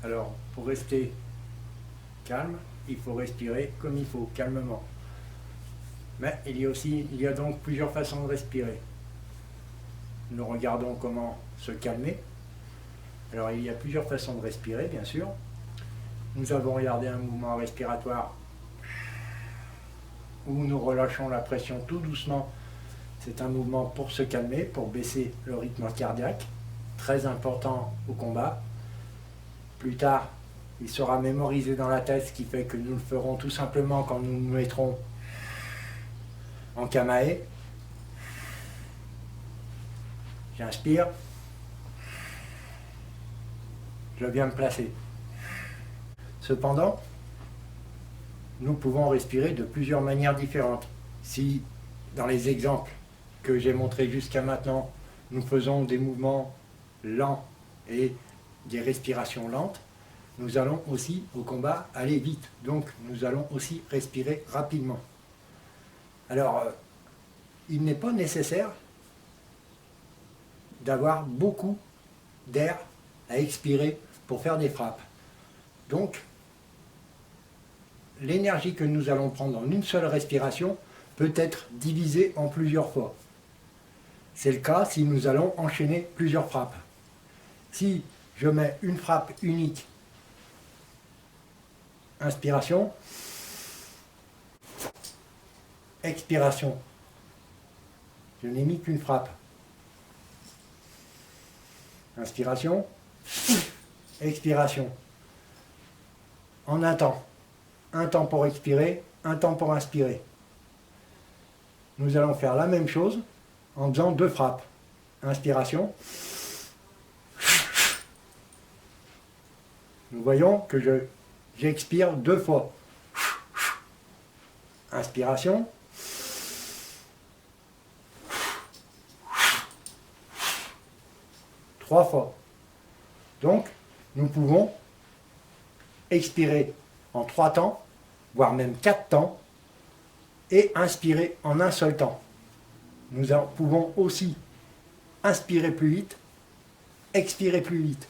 Alors, pour rester calme, il faut respirer comme il faut, calmement. Mais il y a donc plusieurs façons de respirer. Nous regardons comment se calmer. Alors, il y a plusieurs façons de respirer, bien sûr. Nous avons regardé un mouvement respiratoire où nous relâchons la pression tout doucement. C'est un mouvement pour se calmer, pour baisser le rythme cardiaque, très important au combat. Plus tard, il sera mémorisé dans la tête, ce qui fait que nous le ferons tout simplement quand nous nous mettrons en kamae. J'inspire, je viens me placer. Cependant, nous pouvons respirer de plusieurs manières différentes. Si, dans les exemples que j'ai montrés jusqu'à maintenant, nous faisons des mouvements lents et des respirations lentes, nous allons aussi au combat aller vite. Donc nous allons aussi respirer rapidement. Alors, il n'est pas nécessaire d'avoir beaucoup d'air à expirer pour faire des frappes. Donc, l'énergie que nous allons prendre en une seule respiration peut être divisée en plusieurs fois. C'est le cas si nous allons enchaîner plusieurs frappes. Si je mets une frappe unique, inspiration, expiration, je n'ai mis qu'une frappe. Inspiration, expiration. En un temps. Un temps pour expirer, un temps pour inspirer. Nous allons faire la même chose en faisant deux frappes. Inspiration. Nous voyons que j'expire deux fois. Inspiration. Trois fois. Donc, nous pouvons expirer en 3 temps, voire même 4 temps, et inspirer en un seul temps. Nous pouvons aussi inspirer plus vite, expirer plus vite.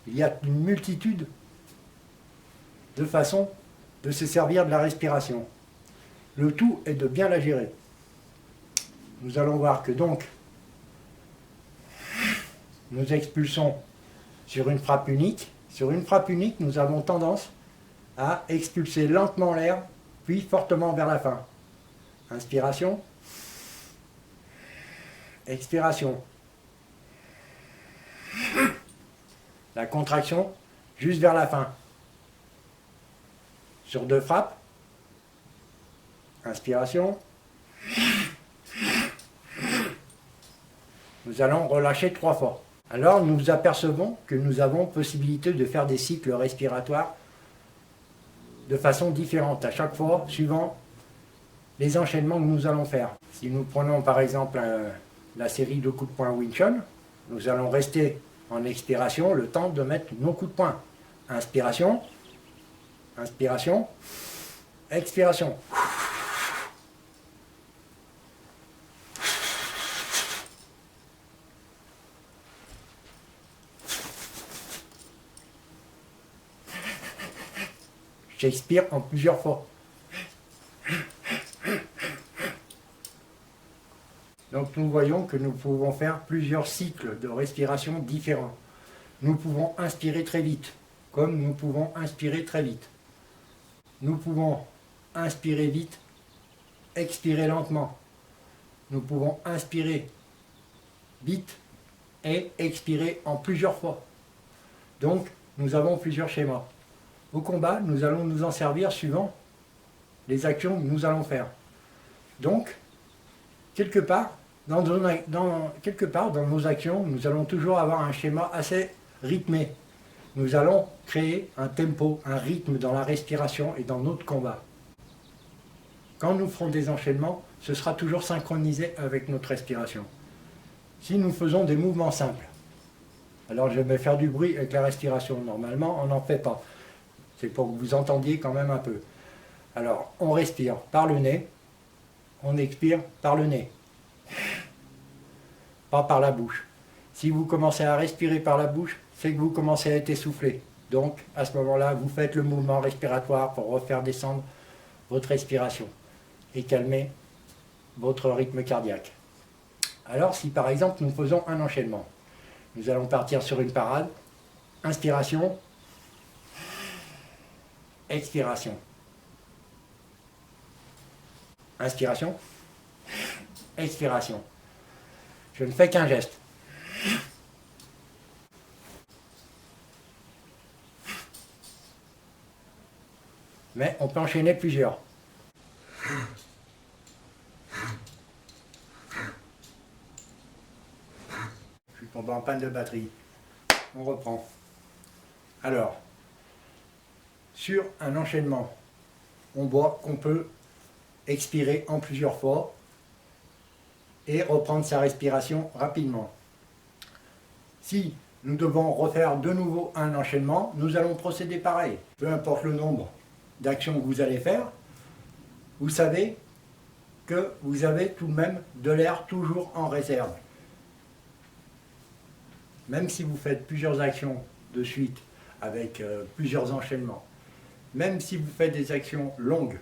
Il y a une multitude de façons de se servir de la respiration. Le tout est de bien la gérer. Nous allons voir que donc, nous expulsons sur une frappe unique. Sur une frappe unique, nous avons tendance à expulser lentement l'air, puis fortement vers la fin. Inspiration. Expiration. La contraction juste vers la fin. Sur deux frappes. Inspiration. Nous allons relâcher 3 fois. Alors nous apercevons que nous avons possibilité de faire des cycles respiratoires de façon différente à chaque fois, suivant les enchaînements que nous allons faire. Si nous prenons par exemple la série de coups de poing Wing Chun, nous allons rester en expiration le temps de mettre nos coups de poing. Inspiration, inspiration, expiration. J'expire en plusieurs fois. Donc nous voyons que nous pouvons faire plusieurs cycles de respiration différents. Nous pouvons inspirer très vite, comme nous pouvons inspirer très vite. Nous pouvons inspirer vite, expirer lentement. Nous pouvons inspirer vite et expirer en plusieurs fois. Donc nous avons plusieurs schémas. Au combat, nous allons nous en servir suivant les actions que nous allons faire. Donc, quelque part dans nos actions, nous allons toujours avoir un schéma assez rythmé. Nous allons créer un tempo, un rythme dans la respiration et dans notre combat. Quand nous ferons des enchaînements, ce sera toujours synchronisé avec notre respiration. Si nous faisons des mouvements simples, alors je vais faire du bruit avec la respiration. Normalement, on n'en fait pas. C'est pour que vous entendiez quand même un peu. Alors, on respire par le nez, on expire par le nez, pas par la bouche. Si vous commencez à respirer par la bouche, c'est que vous commencez à être essoufflé. Donc, à ce moment-là, vous faites le mouvement respiratoire pour refaire descendre votre respiration et calmer votre rythme cardiaque. Alors, si par exemple, nous faisons un enchaînement, nous allons partir sur une parade, inspiration, expiration. Inspiration, expiration. Je ne fais qu'un geste. Mais on peut enchaîner plusieurs. Je suis tombé en panne de batterie. On reprend. Alors, sur un enchaînement, on voit qu'on peut expirer en plusieurs fois et reprendre sa respiration rapidement. Si nous devons refaire de nouveau un enchaînement, nous allons procéder pareil. Peu importe le nombre d'actions que vous allez faire, vous savez que vous avez tout de même de l'air toujours en réserve. Même si vous faites plusieurs actions de suite avec plusieurs enchaînements, même si vous faites des actions longues,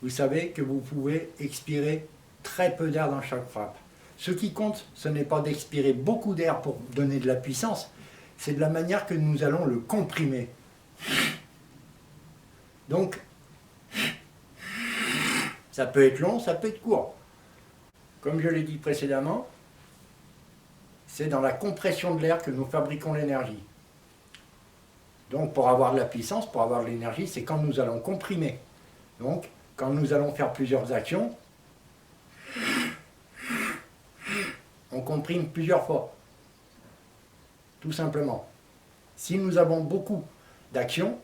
vous savez que vous pouvez expirer très peu d'air dans chaque frappe. Ce qui compte, ce n'est pas d'expirer beaucoup d'air pour donner de la puissance, c'est de la manière que nous allons le comprimer. Donc, ça peut être long, ça peut être court. Comme je l'ai dit précédemment, c'est dans la compression de l'air que nous fabriquons l'énergie. Donc, pour avoir de la puissance, pour avoir de l'énergie, c'est quand nous allons comprimer. Donc, quand nous allons faire plusieurs actions, on comprime plusieurs fois. Tout simplement. Si nous avons beaucoup d'actions,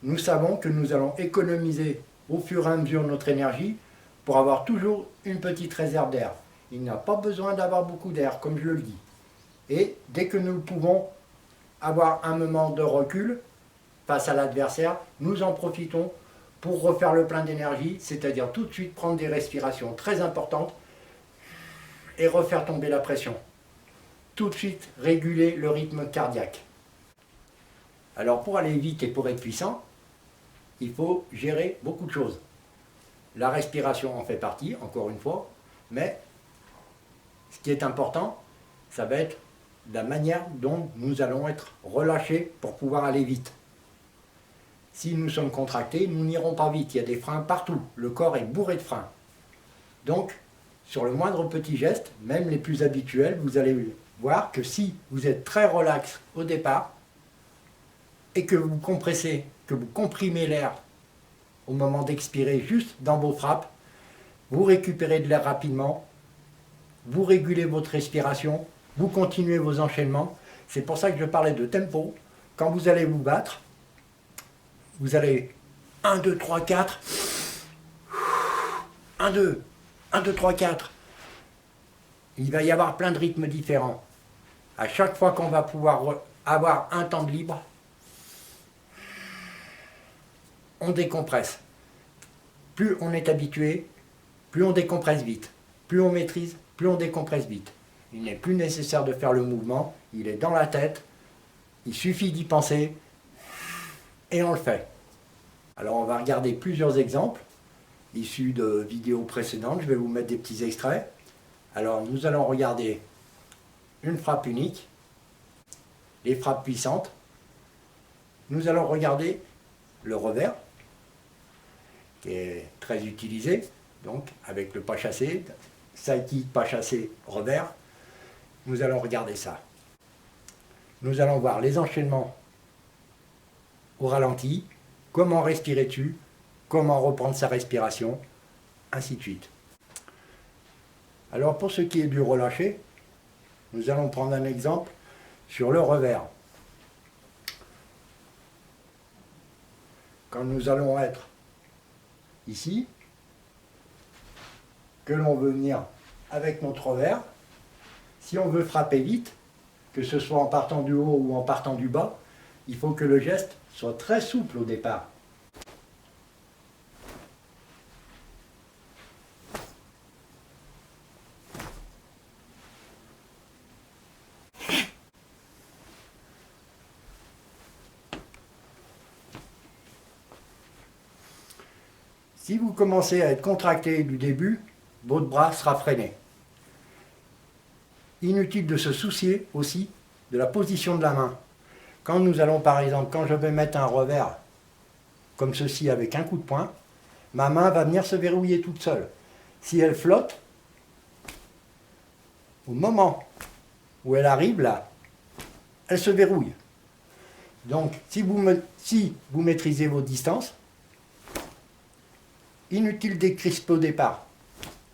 nous savons que nous allons économiser au fur et à mesure notre énergie pour avoir toujours une petite réserve d'air. Il n'y a pas besoin d'avoir beaucoup d'air, comme je le dis. Et dès que nous pouvons avoir un moment de recul face à l'adversaire, nous en profitons pour refaire le plein d'énergie, c'est-à-dire tout de suite prendre des respirations très importantes et refaire tomber la pression. Tout de suite réguler le rythme cardiaque. Alors pour aller vite et pour être puissant, il faut gérer beaucoup de choses. La respiration en fait partie, encore une fois, mais ce qui est important, ça va être la manière dont nous allons être relâchés pour pouvoir aller vite. Si nous sommes contractés, nous n'irons pas vite, il y a des freins partout, le corps est bourré de freins. Donc, sur le moindre petit geste, même les plus habituels, vous allez voir que si vous êtes très relax au départ, et que vous compressez, que vous comprimez l'air au moment d'expirer juste dans vos frappes, vous récupérez de l'air rapidement, vous régulez votre respiration, vous continuez vos enchaînements. C'est pour ça que je parlais de tempo. Quand vous allez vous battre, vous allez 1, 2, 3, 4, 1, 2, 1, 2, 3, 4. Il va y avoir plein de rythmes différents. À chaque fois qu'on va pouvoir avoir un temps de libre, on décompresse. Plus on est habitué, plus on décompresse vite. Plus on maîtrise, plus on décompresse vite. Il n'est plus nécessaire de faire le mouvement, il est dans la tête, il suffit d'y penser, et on le fait. Alors on va regarder plusieurs exemples, issus de vidéos précédentes, je vais vous mettre des petits extraits. Alors nous allons regarder une frappe unique, les frappes puissantes. Nous allons regarder le revers, qui est très utilisé, donc avec le pas chassé, Saiki, pas chassé, revers. Nous allons regarder ça. Nous allons voir les enchaînements au ralenti, comment respirer dessus, comment reprendre sa respiration, ainsi de suite. Alors pour ce qui est du relâché, nous allons prendre un exemple sur le revers. Quand nous allons être ici, que l'on veut venir avec notre revers, si on veut frapper vite, que ce soit en partant du haut ou en partant du bas, il faut que le geste soit très souple au départ. Si vous commencez à être contracté du début, votre bras sera freiné. Inutile de se soucier aussi de la position de la main. Quand nous allons par exemple, quand je vais mettre un revers comme ceci avec un coup de poing, ma main va venir se verrouiller toute seule. Si elle flotte, au moment où elle arrive là, elle se verrouille. Donc si vous maîtrisez vos distances, inutile d'écrisper au départ.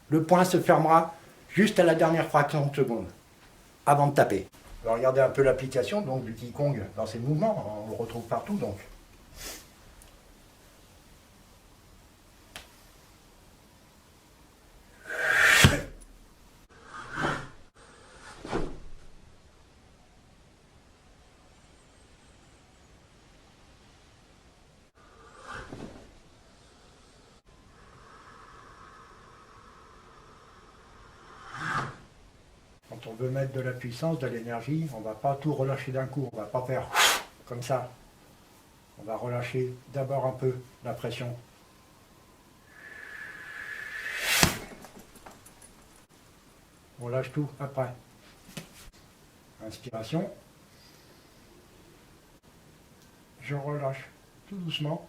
Le poing se fermera juste à la dernière fraction de seconde, avant de taper. Alors, regardez un peu l'application donc, du Qigong dans ses mouvements, on le retrouve partout donc. Quand on veut mettre de la puissance, de l'énergie, on ne va pas tout relâcher d'un coup, on ne va pas faire comme ça. On va relâcher d'abord un peu la pression. On lâche tout après. Inspiration. Je relâche tout doucement.